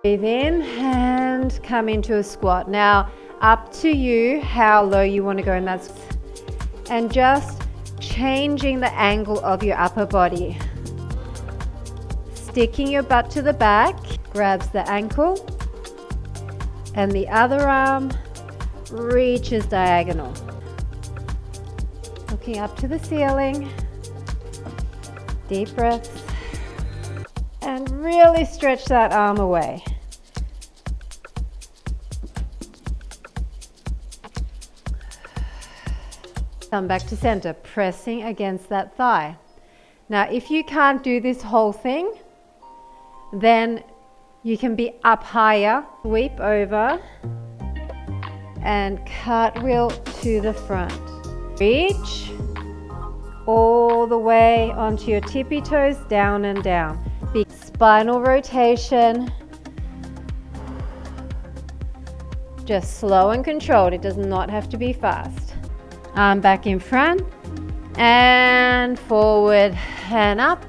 Breathe in and come into a squat. Now, up to you how low you want to go in that squat. And just changing the angle of your upper body. Sticking your butt to the back, grabs the ankle, and the other arm reaches diagonal. Looking up to the ceiling. Deep breaths. And really stretch that arm away. Come back to center, pressing against that thigh. Now, if you can't do this whole thing, then you can be up higher, sweep over, and cartwheel to the front. Reach all the way onto your tippy toes, down and down. Big spinal rotation. Just slow and controlled. It does not have to be fast. Arm back in front and forward and up.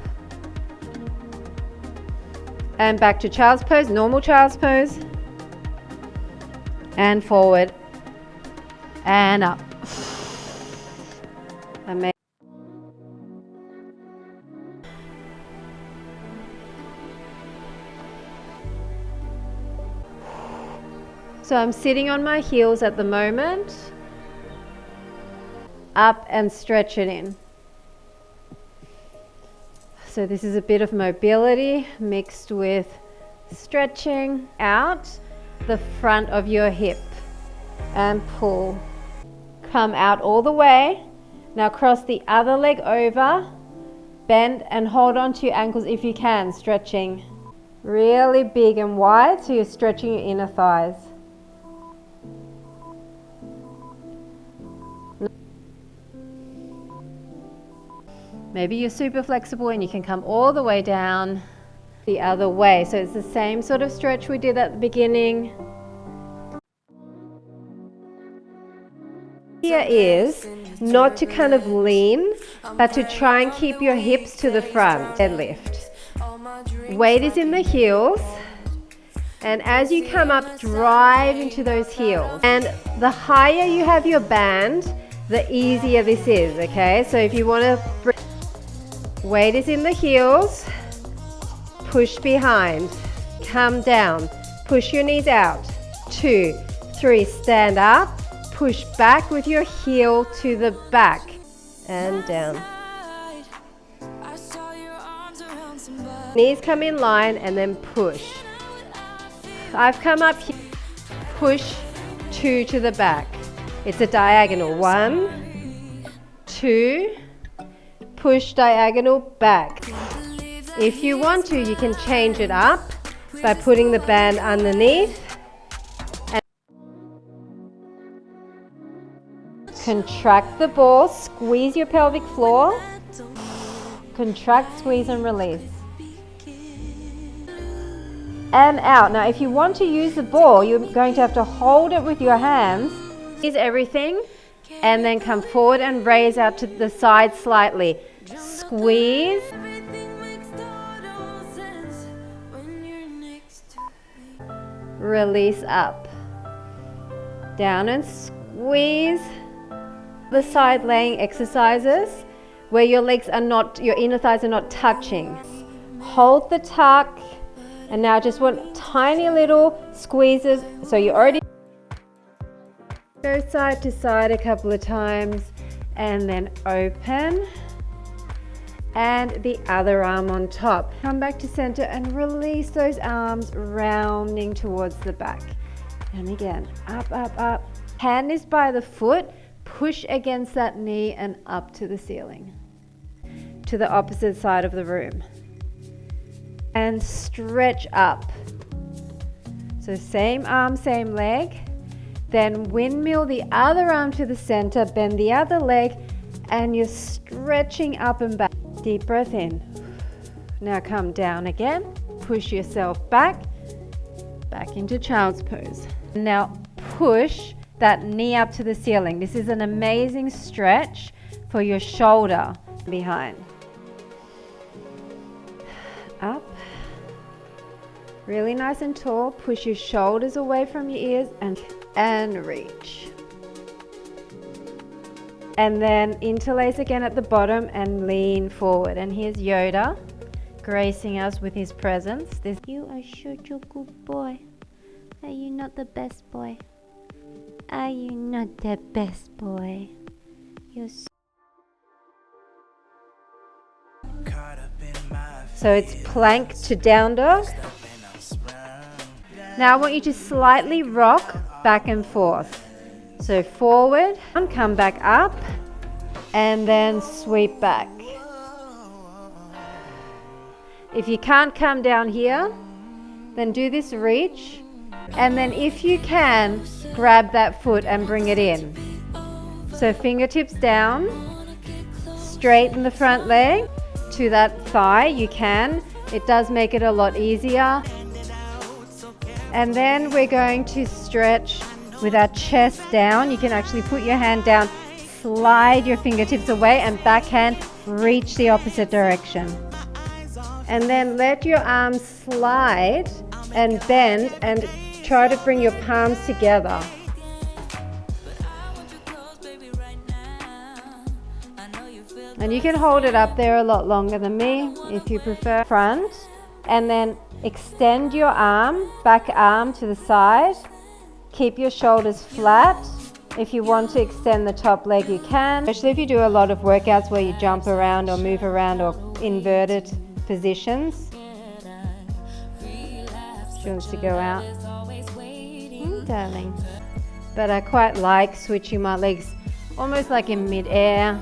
And back to child's pose, normal child's pose. And forward and up. Amazing. So I'm sitting on my heels at the moment. Up and stretch it in. So this is a bit of mobility mixed with stretching out the front of your hip and pull. Come out all the way. Now cross the other leg over, bend and hold on to your ankles if you can, stretching really big and wide so you're stretching your inner thighs. Maybe you're super flexible and you can come all the way down the other way. So it's the same sort of stretch we did at the beginning. Here is not to kind of lean, but to try and keep your hips to the front. Deadlift. Weight is in the heels. And as you come up, drive into those heels. And the higher you have your band, the easier this is, okay? So if you want to... Weight is in the heels, push behind, come down, push your knees out, 2, 3, stand up, push back with your heel to the back, and down. Knees come in line and then push. I've come up here, push 2 to the back. It's a diagonal, 1, 2, push diagonal back. If you want to, you can change it up by putting the band underneath. And contract the ball, squeeze your pelvic floor. Contract, squeeze and release. And out. Now if you want to use the ball, you're going to have to hold it with your hands. Squeeze everything and then come forward and raise out to the side slightly. Squeeze. Release up. Down and squeeze. The side laying exercises where your legs are not, your inner thighs are not touching. Hold the tuck and now just want tiny little squeezes. So you already go side to side a couple of times and then open. And the other arm on top. Come back to center and release those arms, rounding towards the back. And again, up, up, up. Hand is by the foot, push against that knee and up to the ceiling. To the opposite side of the room. And stretch up. So same arm, same leg. Then windmill the other arm to the center, bend the other leg, and you're stretching up and back. Deep breath in. Now come down again. Push yourself back into child's pose. Now push that knee up to the ceiling. This is an amazing stretch for your shoulder behind. Up Really nice and tall. Push your shoulders away from your ears and reach. And then interlace again at the bottom and lean forward. And here's Yoda gracing us with his presence. You are such a good boy. Are you not the best boy? Are you not the best boy? You're so it's plank to down dog. Now I want you to slightly rock back and forth. So forward, come back up, and then sweep back. If you can't come down here, then do this reach, and then if you can, grab that foot and bring it in. So fingertips down, straighten the front leg to that thigh, you can. It does make it a lot easier. And then we're going to stretch with our chest down. You can actually put your hand down, slide your fingertips away, and backhand reach the opposite direction. And then let your arms slide and bend and try to bring your palms together. And you can hold it up there a lot longer than me if you prefer. Front, and then extend your arm, back arm to the side. Keep your shoulders flat. If you want to extend the top leg, you can. Especially if you do a lot of workouts where you jump around or move around or inverted positions. She wants to go out. Darling. But I quite like switching my legs almost like in mid-air.